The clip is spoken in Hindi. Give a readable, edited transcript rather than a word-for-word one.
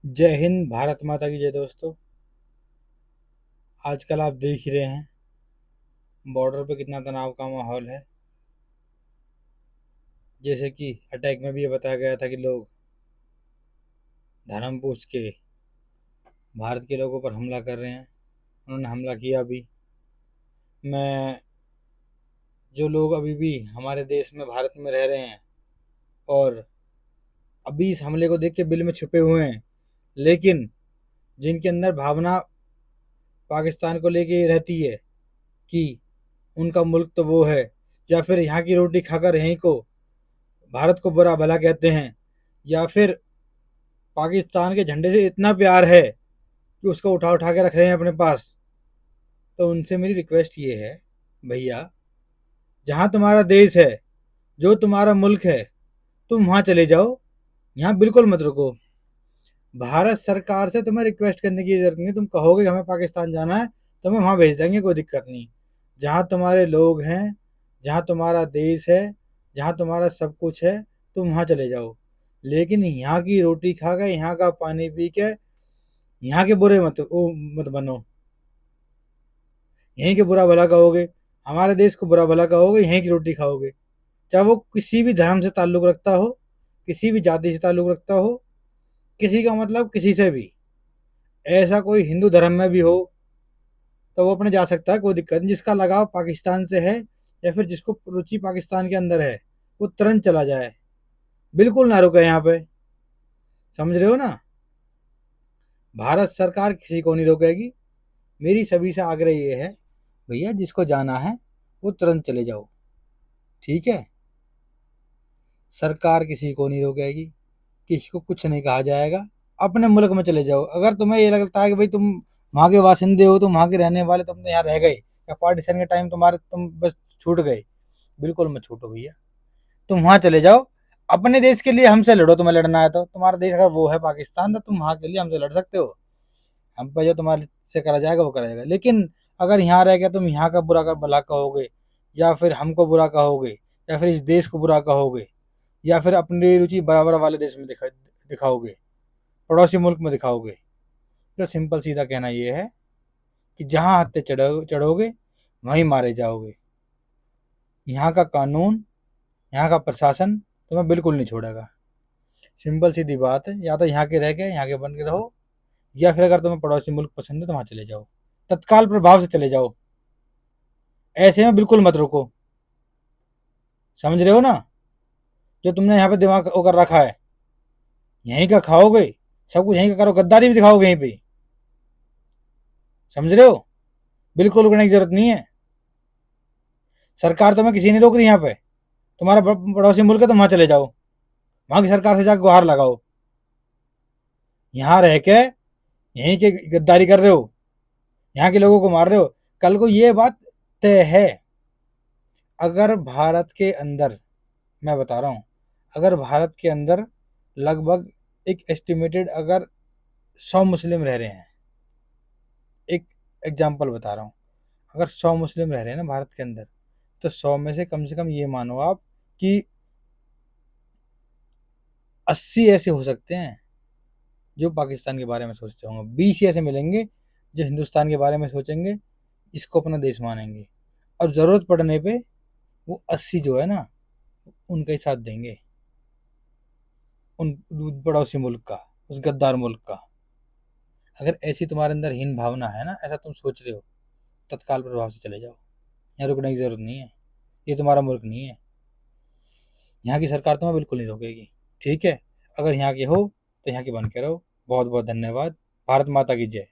जय हिंद, भारत माता की जय। दोस्तों, आजकल आप देख ही रहे हैं बॉर्डर पे कितना तनाव का माहौल है। जैसे कि अटैक में भी ये बताया गया था कि लोग धर्म पूछ के भारत के लोगों पर हमला कर रहे हैं। उन्होंने हमला किया भी। मैं जो लोग अभी भी हमारे देश में भारत में रह रहे हैं और अभी इस हमले को देख के बिल में छुपे हुए हैं, लेकिन जिनके अंदर भावना पाकिस्तान को लेके रहती है कि उनका मुल्क तो वो है, या फिर यहाँ की रोटी खाकर यहीं को भारत को बुरा भला कहते हैं, या फिर पाकिस्तान के झंडे से इतना प्यार है कि उसको उठा उठा के रख रहे हैं अपने पास, तो उनसे मेरी रिक्वेस्ट ये है, भैया, जहाँ तुम्हारा देश है, जो तुम्हारा मुल्क है, तुम वहाँ चले जाओ। यहाँ बिल्कुल मत रुको। भारत सरकार से तुम्हें रिक्वेस्ट करने की जरूरत नहीं। तुम कहोगे कि हमें पाकिस्तान जाना है, तुम्हें वहाँ भेज देंगे, कोई दिक्कत नहीं। जहाँ तुम्हारे लोग हैं, जहाँ तुम्हारा देश है, जहाँ तुम्हारा सब कुछ है, तुम वहाँ चले जाओ। लेकिन यहाँ की रोटी खा के, यहाँ का पानी पी के, यहाँ के बुरे मत बनो। यहीं के बुरा भला कहोगे, हमारे देश को बुरा भला कहोगे, यहीं की रोटी खाओगे। चाहे वो किसी भी धर्म से ताल्लुक़ रखता हो, किसी भी जाति से ताल्लुक़ रखता हो, किसी का मतलब किसी से भी। ऐसा कोई हिंदू धर्म में भी हो तो वो अपने जा सकता है, कोई दिक्कत नहीं। जिसका लगाव पाकिस्तान से है या फिर जिसको रुचि पाकिस्तान के अंदर है, वो तुरंत चला जाए। बिल्कुल ना रुके यहाँ पे। समझ रहे हो ना? भारत सरकार किसी को नहीं रोकेगी। मेरी सभी से आग्रह ये है, भैया, जिसको जाना है वो तुरंत चले जाओ। ठीक है? सरकार किसी को नहीं रोकेगी, किसी को कुछ नहीं कहा जाएगा। अपने मुल्क में चले जाओ। अगर तुम्हें ये लगता है कि भाई तुम वहाँ के वासिंदे हो, तुम वहाँ के रहने वाले, तुम तो यहाँ रह गए, या पार्टीशन के टाइम तुम बस छूट गए, बिल्कुल मत छूटो भैया। तुम वहाँ चले जाओ, अपने देश के लिए हमसे लड़ो। तुम्हें लड़ना है तो तुम्हारा देश अगर वो है पाकिस्तान, तो तुम वहाँ के लिए हमसे लड़ सकते हो। हम पे जो तुम्हारे से करा जाएगा वो करा जाएगा। लेकिन अगर यहाँ रह के तुम यहाँ का बुरा का भला कहोगे, या फिर हमको बुरा कहोगे, या फिर इस देश को बुरा कहोगे, या फिर अपनी रुचि बराबर वाले देश में दिखाओगे, पड़ोसी मुल्क में दिखाओगे, तो सिंपल सीधा कहना ये है कि जहाँ हत्थे चढ़ोगे वहीं मारे जाओगे। यहाँ का कानून, यहाँ का प्रशासन तुम्हें बिल्कुल नहीं छोड़ेगा। सिंपल सीधी बात है। या तो यहाँ के रह के यहाँ के बन के रहो, या फिर अगर तुम्हें पड़ोसी मुल्क पसंद है तो वहाँ चले जाओ। तत्काल प्रभाव से चले जाओ। ऐसे में बिल्कुल मत रुको। समझ रहे हो ना? जो तुमने यहाँ पे दिमाग होकर रखा है, यहीं का खाओगे, सब कुछ यहीं का करो, गद्दारी भी दिखाओगे यहीं पे। समझ रहे हो? बिल्कुल रुकने की जरूरत नहीं है। सरकार तुम्हें किसी नहीं रोक रही यहाँ पे। तुम्हारा पड़ोसी मुल्क है, तुम वहां चले जाओ, वहां की सरकार से जाकर गुहार लगाओ। यहाँ रह के यहीं के गद्दारी कर रहे हो, यहाँ के लोगों को मार रहे हो। कल को ये बात तय है, अगर भारत के अंदर, मैं बता रहा हूँ, अगर भारत के अंदर लगभग एक एस्टिमेटेड अगर 100 मुस्लिम रह रहे हैं, एक एग्जाम्पल बता रहा हूँ, अगर 100 मुस्लिम रह रहे हैं ना भारत के अंदर, तो 100 में से कम ये मानो आप कि 80 ऐसे हो सकते हैं जो पाकिस्तान के बारे में सोचते होंगे। 20 ऐसे मिलेंगे जो हिंदुस्तान के बारे में सोचेंगे, इसको अपना देश मानेंगे, और ज़रूरत पड़ने पे वो 80 जो है ना, उनका ही साथ देंगे, उन पड़ोसी मुल्क का, उस गद्दार मुल्क का। अगर ऐसी तुम्हारे अंदर हीन भावना है ना, ऐसा तुम सोच रहे हो, तत्काल प्रभाव से चले जाओ। यहाँ रुकने की ज़रूरत नहीं है। ये तुम्हारा मुल्क नहीं है। यहाँ की सरकार तुम्हें बिल्कुल नहीं रोकेगी। ठीक है? अगर यहाँ के हो तो यहाँ के बन के रहो। बहुत बहुत धन्यवाद। भारत माता की जय।